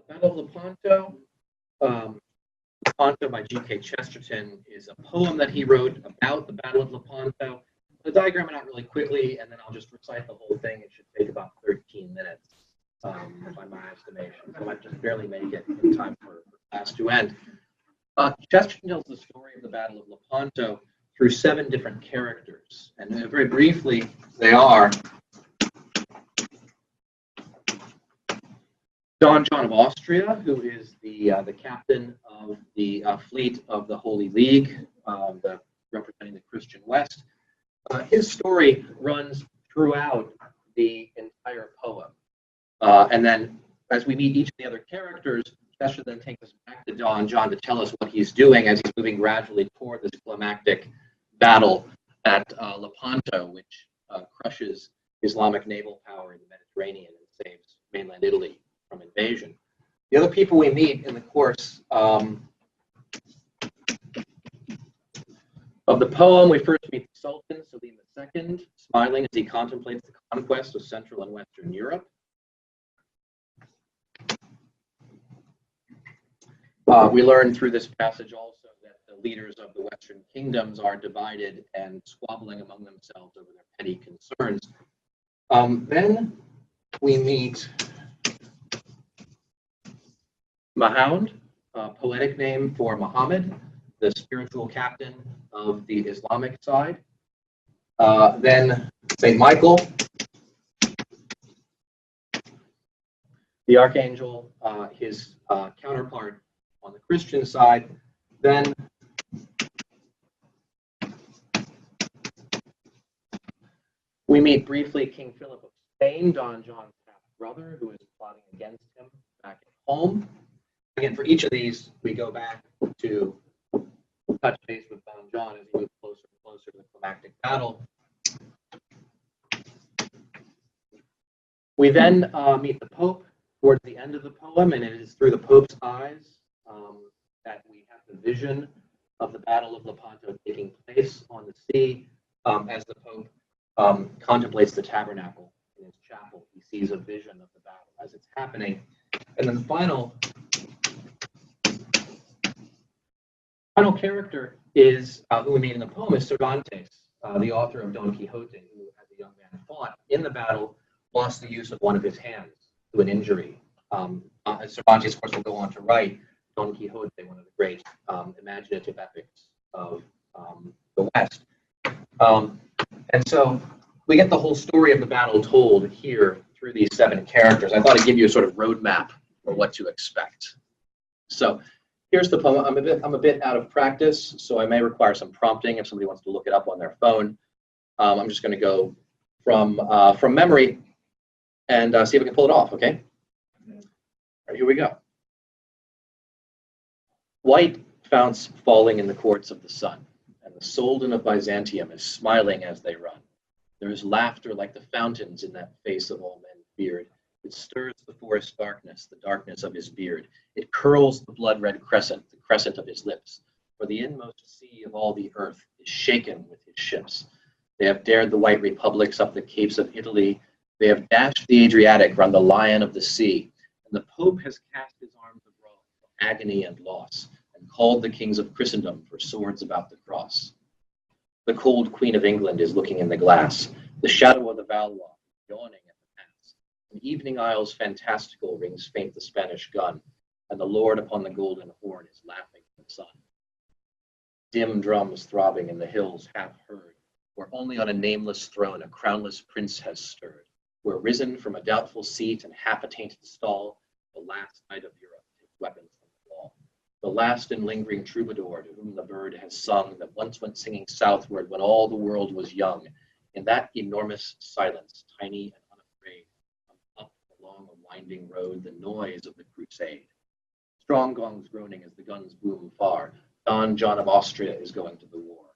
Battle of Lepanto. Lepanto by GK Chesterton is a poem that he wrote about the Battle of Lepanto. The diagram it out really quickly, and then I'll just recite the whole thing. It should take about 13 minutes by my estimation. So I might just barely make it in time for class to end. Chesterton tells the story of the Battle of Lepanto through 7 different characters. And very briefly, they are Don John of Austria, who is the captain of the fleet of the Holy League, representing the Christian West. His story runs throughout the entire poem. And then as we meet each of the other characters, Chesterton then takes us back to Don John to tell us what he's doing as he's moving gradually toward this climactic battle at Lepanto, which crushes Islamic naval power in the Mediterranean and saves mainland Italy from invasion. The other people we meet in the course of the poem, we first meet the Sultan, Selim II, smiling as he contemplates the conquest of Central and Western Europe. We learn through this passage also that the leaders of the Western kingdoms are divided and squabbling among themselves over their petty concerns. Then we meet Mahound, a poetic name for Muhammad, the spiritual captain of the Islamic side. Then St. Michael, the archangel, his counterpart on the Christian side. Then we meet briefly King Philip of Spain, Don John's half-brother, who is plotting against him back at home. Again, for each of these, we go back to touch base with Don John as he moves closer and closer to the climactic battle. We then meet the Pope towards the end of the poem, and it is through the Pope's eyes that we have the vision of the Battle of Lepanto taking place on the sea. As the Pope contemplates the tabernacle in his chapel, he sees a vision of the battle as it's happening. And then the final character is, who we meet in the poem, is Cervantes, the author of Don Quixote, who, as a young man, fought in the battle, lost the use of one of his hands to an injury. Cervantes, of course, will go on to write Don Quixote, one of the great imaginative epics of the West. And so we get the whole story of the battle told here through these 7 characters. I thought I'd give you a sort of roadmap for what to expect. So here's the poem. I'm a bit out of practice, so I may require some prompting if somebody wants to look it up on their phone. I'm just going to go from memory and see if we can pull it off, okay? All right, here we go. White founts falling in the courts of the sun, and the Soldan of Byzantium is smiling as they run. There is laughter like the fountains in that face of all men feared. It stirs the forest darkness, the darkness of his beard. It curls the blood-red crescent, the crescent of his lips. For the inmost sea of all the earth is shaken with his ships. They have dared the white republics up the capes of Italy. They have dashed the Adriatic round the lion of the sea. And the Pope has cast his arms abroad for agony and loss, and called the kings of Christendom for swords about the cross. The cold Queen of England is looking in the glass. The shadow of the Valois is yawning at the pass. In evening isles fantastical rings faint the Spanish gun, and the Lord upon the golden horn is laughing in the sun. Dim drums throbbing in the hills half heard, where only on a nameless throne a crownless prince has stirred, where risen from a doubtful seat and half attainted stall, the last knight of Europe takes weapons from the wall. The last and lingering troubadour to whom the bird has sung that once went singing southward when all the world was young. In that enormous silence, tiny and unafraid, comes up along a winding road the noise of the crusade. Strong gongs groaning as the guns boom far, Don John of Austria is going to the war.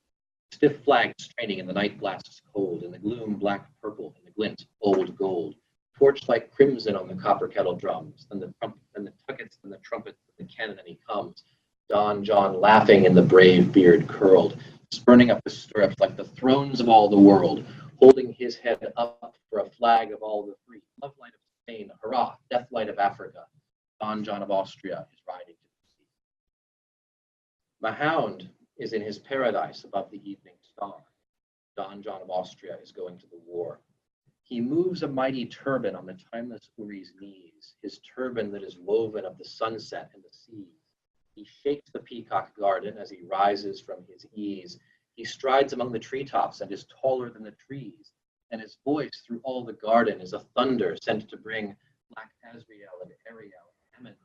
Stiff flags straining in the night blasts cold, in the gloom black purple, in the glint old gold. Torchlight crimson on the copper kettle drums, and the tuckets and the trumpets and the cannon, and he comes. Don John laughing in the brave beard curled, spurning up the stirrups like the thrones of all the world, holding his head up for a flag of all the free. Love light of Spain, hurrah, death light of Africa. Don John of Austria is riding to the sea. Mahound is in his paradise above the evening star. Don John of Austria is going to the war. He moves a mighty turban on the timeless Uri's knees, his turban that is woven of the sunset and the seas. He shakes the peacock garden as he rises from his ease. He strides among the treetops and is taller than the trees, and his voice through all the garden is a thunder sent to bring Black Azrael and Ariel and Ammon.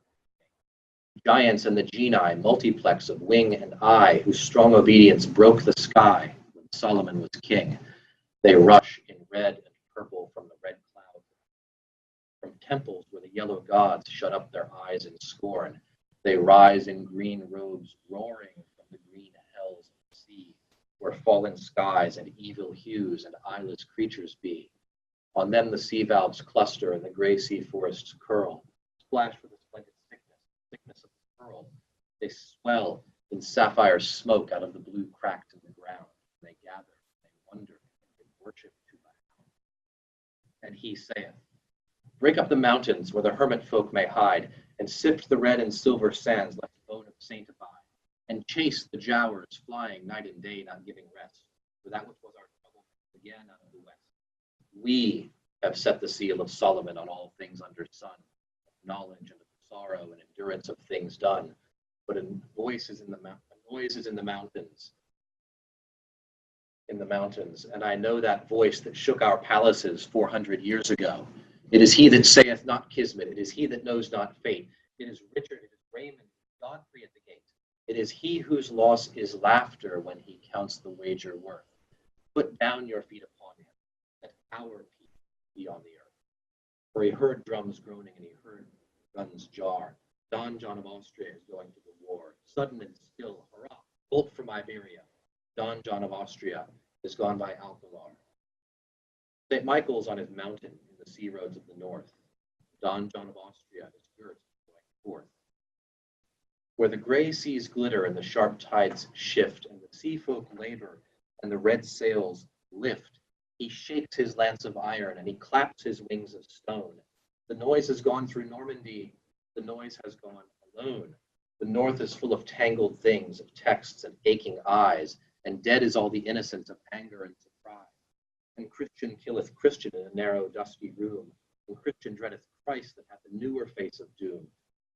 Giants and the genii, multiplex of wing and eye, whose strong obedience broke the sky when Solomon was king. They rush in red and purple from the red cloud. From temples where the yellow gods shut up their eyes in scorn, they rise in green robes, roaring from the green hells of the sea, where fallen skies and evil hues and eyeless creatures be. On them the sea valves cluster and the gray sea forests curl, splash with a splendid thickness of the pearl. They swell in sapphire smoke out of the blue cracked in the ground. They gather, they wonder, and give worship to Mahound. And he saith, break up the mountains where the hermit folk may hide, and sift the red and silver sands like the bone of sanctify, and chase the jowers flying night and day, not giving rest, for that which was our trouble again out of the west. We have set the seal of Solomon on all things under sun, of knowledge and of sorrow and endurance of things done. But a noise is in the mountains, and I know that voice that shook our palaces 400 years ago. It is he that saith not Kismet, it is he that knows not fate. It is Richard, it is Raymond, Godfrey at the gate. It is he whose loss is laughter when he counts the wager worth. Put down your feet upon him, that our peace be on the earth. For he heard drums groaning and he heard guns jar. Don John of Austria is going to the war. Sudden and still, hurrah, bolt from Iberia. Don John of Austria is gone by Alcalar. St. Michael's on his mountain in the sea roads of the north. Don John of Austria is girt going forth. Where the gray seas glitter and the sharp tides shift, and the sea folk labor, and the red sails lift, he shakes his lance of iron, and he claps his wings of stone. The noise has gone through Normandy, the noise has gone alone. The north is full of tangled things, of texts and aching eyes, and dead is all the innocence of anger and surprise. And Christian killeth Christian in a narrow, dusty room, and Christian dreadeth Christ that hath a newer face of doom,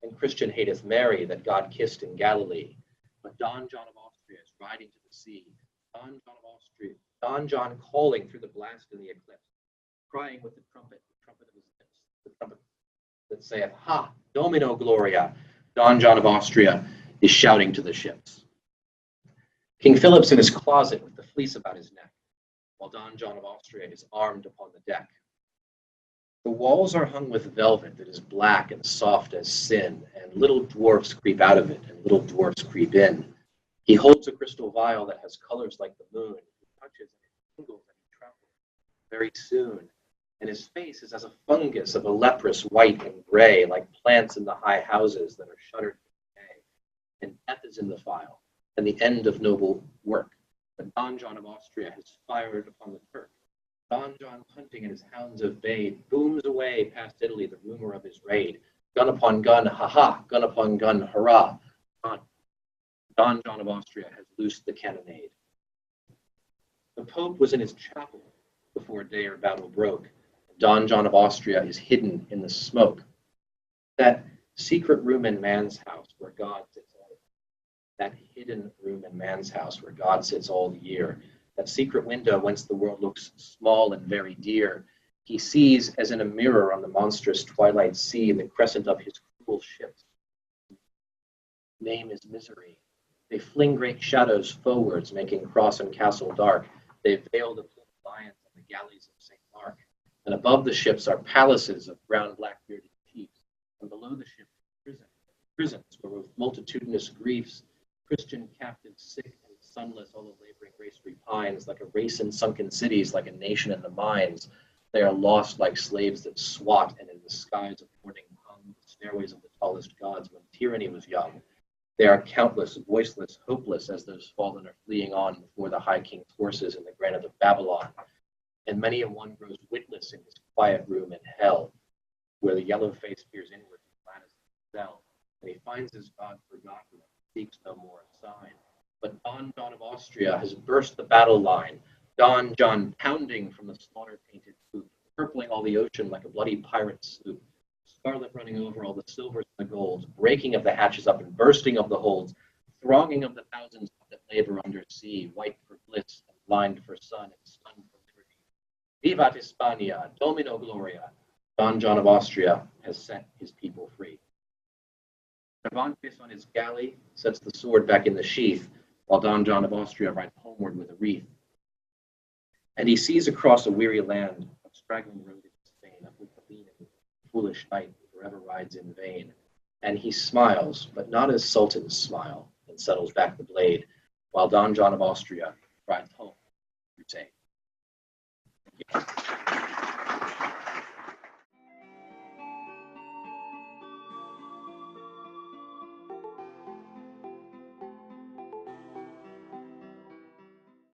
and Christian hateth Mary that God kissed in Galilee. But Don John of Austria is riding to the sea, Don John of Austria, Don John calling through the blast and the eclipse, crying with the trumpet of his lips, the trumpet that saith, Ha, Domino Gloria. Don John of Austria is shouting to the ships. King Philip's in his closet with the fleece about his neck, while Don John of Austria is armed upon the deck. The walls are hung with velvet that is black and soft as sin, and little dwarfs creep out of it, and little dwarfs creep in. He holds a crystal vial that has colors like the moon. He touches and it tingles and he trembles very soon. And his face is as a fungus of a leprous white and gray, like plants in the high houses that are shuttered for decay. And death is in the vial, and the end of noble work. But Don John of Austria has fired upon the Turk. Don John, hunting in his hounds of bay, booms away past Italy the rumor of his raid. Gun upon gun, ha-ha, gun upon gun, hurrah. Don John of Austria has loosed the cannonade. The Pope was in his chapel before day or battle broke. Don John of Austria is hidden in the smoke. That secret room in man's house where God sits all that hidden room in man's house where God sits all the year, that secret window whence the world looks small and very dear, he sees as in a mirror on the monstrous twilight sea the crescent of his cruel ships. Name is misery. They fling great shadows forwards, making cross and castle dark. They veil the plumed lions on the galleys of St. Mark. And above the ships are palaces of brown black-bearded chiefs, and below the ships prisons where with multitudinous griefs Christian captives sick and sunless all the laboring race repines, like a race in sunken cities, like a nation in the mines. They are lost like slaves that swat, and in the skies of morning hung the stairways of the tallest gods when tyranny was young. They are countless, voiceless, hopeless, as those fallen are fleeing on before the high king's horses in the granite of Babylon. And many a one grows witless in his quiet room in hell, where the yellow face peers inward and Anadale, and he finds his God forgotten and seeks no more a sign. But Don John of Austria has burst the battle line, Don John pounding from the slaughter-painted poop, purpling all the ocean like a bloody pirate sloop, scarlet running over all the silvers and the golds, breaking of the hatches up and bursting of the holds, thronging of the thousands that labor under sea, white for bliss and blind for sun and sun for liberty. Vivat Hispania, Domino Gloria. Don John of Austria has set his people free. Cervantes on his galley sets the sword back in the sheath, while Don John of Austria rides homeward with a wreath. And he sees across a weary land a straggling road in Spain, up with the lean and foolish knight who forever rides in vain. And he smiles, but not as sultans smile, and settles back the blade, while Don John of Austria rides home through Tame. Thank you.